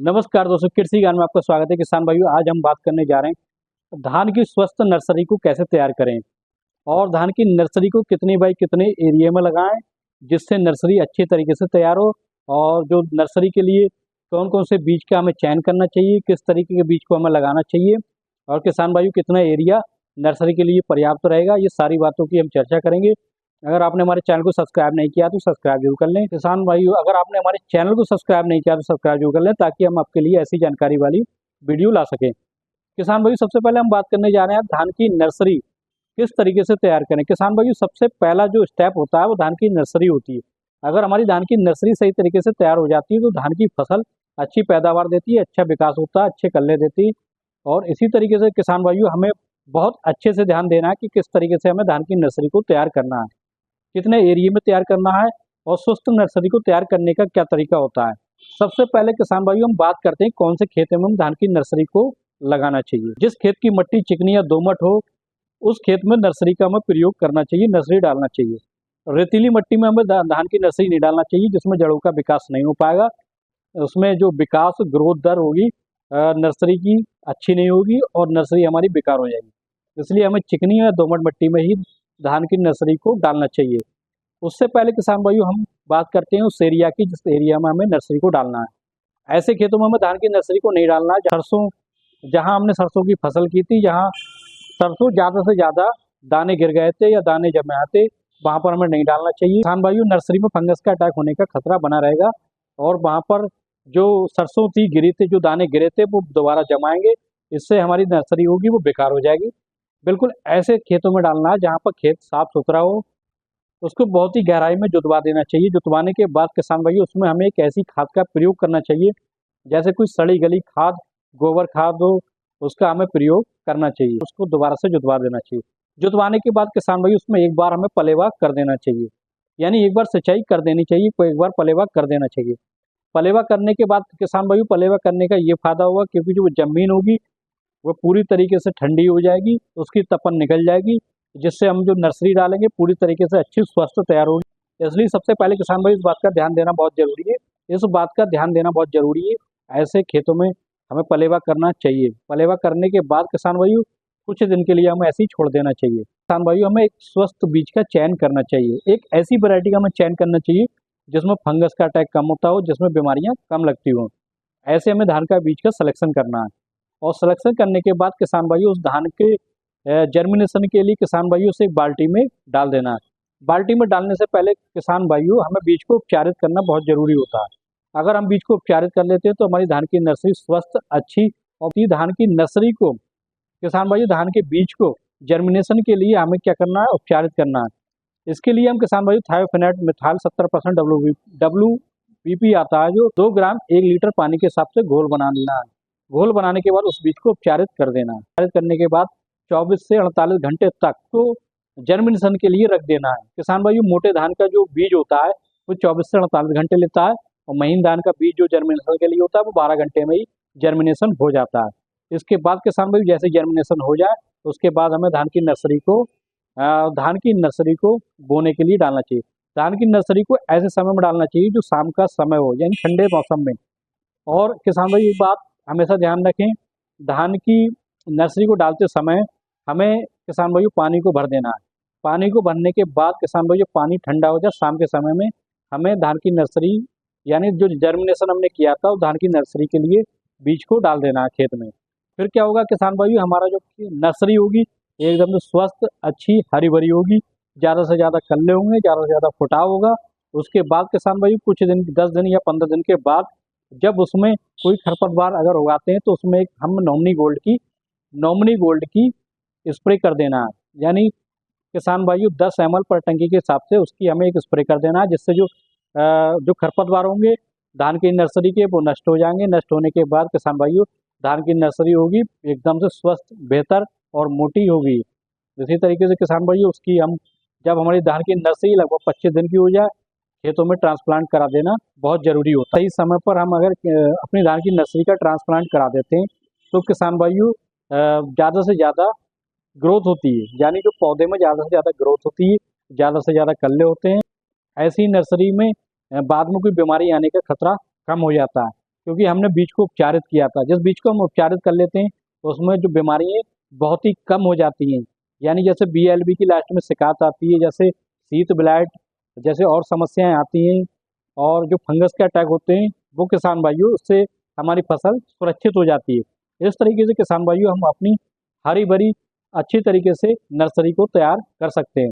नमस्कार दोस्तों, कृषि ज्ञान में आपका स्वागत है। किसान भाइयों, आज हम बात करने जा रहे हैं धान की स्वस्थ नर्सरी को कैसे तैयार करें और धान की नर्सरी को कितने बाई कितने एरिया में लगाएं जिससे नर्सरी अच्छे तरीके से तैयार हो। और जो नर्सरी के लिए कौन कौन से बीज का हमें चयन करना चाहिए, किस तरीके के बीज को हमें लगाना चाहिए और किसान भाइयों कितना एरिया नर्सरी के लिए पर्याप्त रहेगा, ये सारी बातों की हम चर्चा करेंगे। अगर आपने हमारे चैनल को सब्सक्राइब नहीं किया तो सब्सक्राइब जरूर कर लें। किसान भाइयों, अगर आपने हमारे चैनल को सब्सक्राइब नहीं किया तो सब्सक्राइब जरूर कर लें ताकि हम आपके लिए ऐसी जानकारी वाली वीडियो ला सकें। किसान भाइयों, सबसे पहले हम बात करने जा रहे हैं धान की नर्सरी किस तरीके से तैयार करें। किसान भाइयों, सबसे पहला जो स्टेप होता है वो धान की नर्सरी होती है। अगर हमारी धान की नर्सरी सही तरीके से तैयार हो जाती है तो धान की फसल अच्छी पैदावार देती है, अच्छा विकास होता है, अच्छे कल्ले देती है। और इसी तरीके से किसान भाइयों, हमें बहुत अच्छे से ध्यान देना है कि किस तरीके से हमें धान की नर्सरी को तैयार करना है, कितने एरिया में तैयार करना है और स्वस्थ नर्सरी को तैयार करने का क्या तरीका होता है। सबसे पहले किसान भाइयों, हम बात करते हैं कौन से खेत में हम धान की नर्सरी को लगाना चाहिए। जिस खेत की मिट्टी चिकनी या दोमट हो उस खेत में नर्सरी का हमें प्रयोग करना चाहिए, नर्सरी डालना चाहिए। रेतीली मिट्टी में हमें धान की नर्सरी नहीं डालना चाहिए जिसमें जड़ों का विकास नहीं हो पाएगा। उसमें जो विकास ग्रोथ दर होगी नर्सरी की अच्छी नहीं होगी और नर्सरी हमारी बेकार हो जाएगी। इसलिए हमें चिकनी या दोमट मिट्टी में ही धान की नर्सरी को डालना चाहिए। उससे पहले किसान भाइयों, हम बात करते हैं उस एरिया की जिस एरिया में हमें नर्सरी को डालना है। ऐसे खेतों में हमें धान की नर्सरी को नहीं डालना है जहाँ हमने सरसों की फसल की थी, जहाँ सरसों ज़्यादा से ज़्यादा दाने गिर गए थे या दाने जमे आते, वहाँ पर हमें नहीं डालना चाहिए। किसान भाइयों, नर्सरी में फंगस का अटैक होने का खतरा बना रहेगा और वहाँ पर जो सरसों थी गिरी थी, जो दाने गिरे थे वो दोबारा जमाएंगे, इससे हमारी नर्सरी होगी वो बेकार हो जाएगी। बिल्कुल ऐसे खेतों में डालना है जहाँ पर खेत साफ सुथरा हो, उसको बहुत ही गहराई में जुतवा देना चाहिए। जुतवाने के बाद किसान भाइयों, उसमें हमें एक ऐसी खाद का प्रयोग करना चाहिए जैसे कोई सड़ी गली खाद, गोबर खाद हो, उसका हमें प्रयोग करना चाहिए। उसको दोबारा से जुतवा देना चाहिए। जुतवाने के बाद किसान भाइयों, उसमें एक बार हमें पलेवा कर देना चाहिए, यानी एक बार सिंचाई कर देनी चाहिए, कोई एक बार पलेवा कर देना चाहिए। पलेवा करने के बाद किसान भाइयों, पलेवा करने का ये फायदा होगा क्योंकि जो जमीन होगी वो पूरी तरीके से ठंडी हो जाएगी, उसकी तपन निकल जाएगी, जिससे हम जो नर्सरी डालेंगे पूरी तरीके से अच्छी स्वस्थ तैयार होगी। इसलिए सबसे पहले किसान भाई इस बात का ध्यान देना बहुत जरूरी है, इस बात का ध्यान देना बहुत जरूरी है। ऐसे खेतों में हमें पलेवा करना चाहिए। पलेवा करने के बाद किसान भाइयों, कुछ दिन के लिए हमें ऐसे ही छोड़ देना चाहिए। किसान भाइयों, हमें एक स्वस्थ बीज का चयन करना चाहिए, एक ऐसी वैरायटी का हमें चयन करना चाहिए जिसमें फंगस का अटैक कम होता हो, जिसमें बीमारियां कम लगती हों। ऐसे हमें धान का बीज का सिलेक्शन करना है और सिलेक्शन करने के बाद किसान भाइयों, उस धान के जर्मिनेशन के लिए किसान भाइयों से एक बाल्टी में डाल देना है। बाल्टी में डालने से पहले किसान भाइयों, हमें बीज को उपचारित करना बहुत जरूरी होता है। अगर हम बीज को उपचारित कर लेते हैं तो हमारी धान की नर्सरी स्वस्थ अच्छी। और धान की नर्सरी को किसान भाइयों, धान के बीज को जर्मिनेशन के लिए हमें क्या करना है, उपचारित करना है। इसके लिए हम किसान भाइयों थायोफेनेट मिथाइल 70% WPP आता है, जो 2 ग्राम 1 लीटर पानी के हिसाब से घोल बना लेना है। घोल बनाने के बाद उस बीज को उपचारित कर देना है। उपचारित करने के बाद 24 से 48 घंटे तक तो जर्मिनेशन के लिए रख देना है। किसान भाइयों, मोटे धान का जो बीज होता है वो 24 से 48 घंटे लेता है और महीन धान का बीज जो जर्मिनेशन के लिए होता है वो 12 घंटे में ही जर्मिनेशन हो जाता है। इसके बाद किसान भाई, जैसे जर्मिनेशन हो जाए उसके बाद हमें धान की नर्सरी को बोने के लिए डालना चाहिए। धान की नर्सरी को ऐसे समय में डालना चाहिए जो शाम का समय हो, यानी ठंडे मौसम में। और किसान भाई, एक बात हमेशा ध्यान रखें, धान की नर्सरी को डालते समय हमें किसान भाइयों पानी को भर देना है। पानी को भरने के बाद किसान भाइयों, पानी ठंडा हो जाए शाम के समय में, हमें धान की नर्सरी यानी जो जर्मिनेशन हमने किया था उस धान की नर्सरी के लिए बीज को डाल देना है खेत में। फिर क्या होगा किसान भाइयों, हमारा जो नर्सरी होगी एकदम से स्वस्थ अच्छी हरी भरी होगी, ज़्यादा से ज़्यादा कल्ले होंगे, ज़्यादा से ज़्यादा फुटाव होगा। उसके बाद किसान भाइयों, कुछ दिन 10 दिन या 15 दिन के बाद जब उसमें कोई खरपतवार अगर उगाते हैं तो उसमें एक हम नॉमिनी गोल्ड की स्प्रे कर देना है। यानी किसान भाइयों, 10 ml पर टंकी के हिसाब से उसकी हमें एक स्प्रे कर देना है, जिससे जो खरपतवार होंगे धान की नर्सरी के वो नष्ट हो जाएंगे। नष्ट होने के बाद किसान भाइयों, धान की नर्सरी होगी एकदम से स्वस्थ बेहतर और मोटी होगी। इसी तरीके से किसान भाइयों, उसकी हम जब हमारी धान की नर्सरी लगभग 25 दिन की हो जाए, खेतों में ट्रांसप्लांट करा देना बहुत जरूरी होता है। सही समय पर हम अगर अपनी धान की नर्सरी का ट्रांसप्लांट करा देते हैं तो किसान भाइयों ज़्यादा से ज़्यादा ग्रोथ होती है, यानी जो पौधे में ज़्यादा से ज़्यादा ग्रोथ होती है, ज़्यादा से ज़्यादा कल्ले होते हैं। ऐसी नर्सरी में बाद में कोई बीमारी आने का खतरा कम हो जाता है। क्योंकि हमने बीज को उपचारित किया था। जिस बीज को हम उपचारित कर लेते हैं तो उसमें जो बीमारियाँ बहुत ही कम हो जाती हैं। यानी जैसे BLB की लास्ट में शिकायत आती है, जैसे शीत ब्लाइट जैसे और समस्याएं आती हैं, और जो फंगस के अटैक होते हैं वो किसान भाइयों उससे हमारी फसल सुरक्षित हो जाती है। इस तरीके से किसान भाइयों हम अपनी हरी भरी अच्छी तरीके से नर्सरी को तैयार कर सकते हैं।